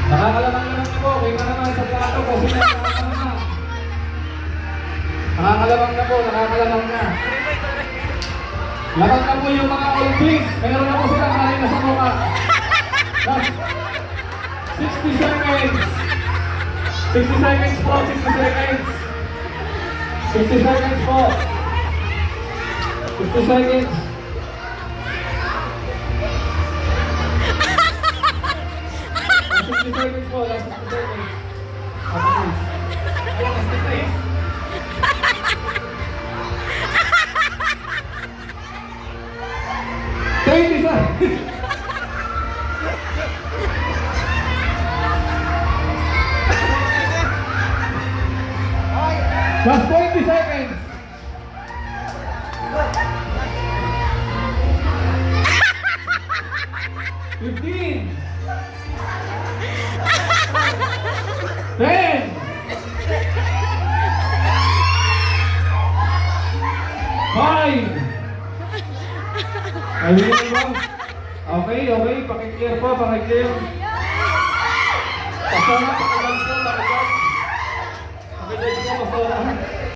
Nakakalamang-lamang na po. Kayo na naman sa plato po. Sino nakakalamang? Nakakalamang na po. Nakakalamang na. Lahat na po yung mga oldies. Meron na po silang kanina sa mukha. Last 60 seconds. 60 seconds po. 60 seconds. 60 seconds po. 60 seconds. 60 seconds po. Last 60 seconds. Okay. Ayan, 60 seconds. Thank you, sir. Last 20 seconds. $15. 10. 5. Ayun ba? Okay, okay. Pakiclear po, pakiclear.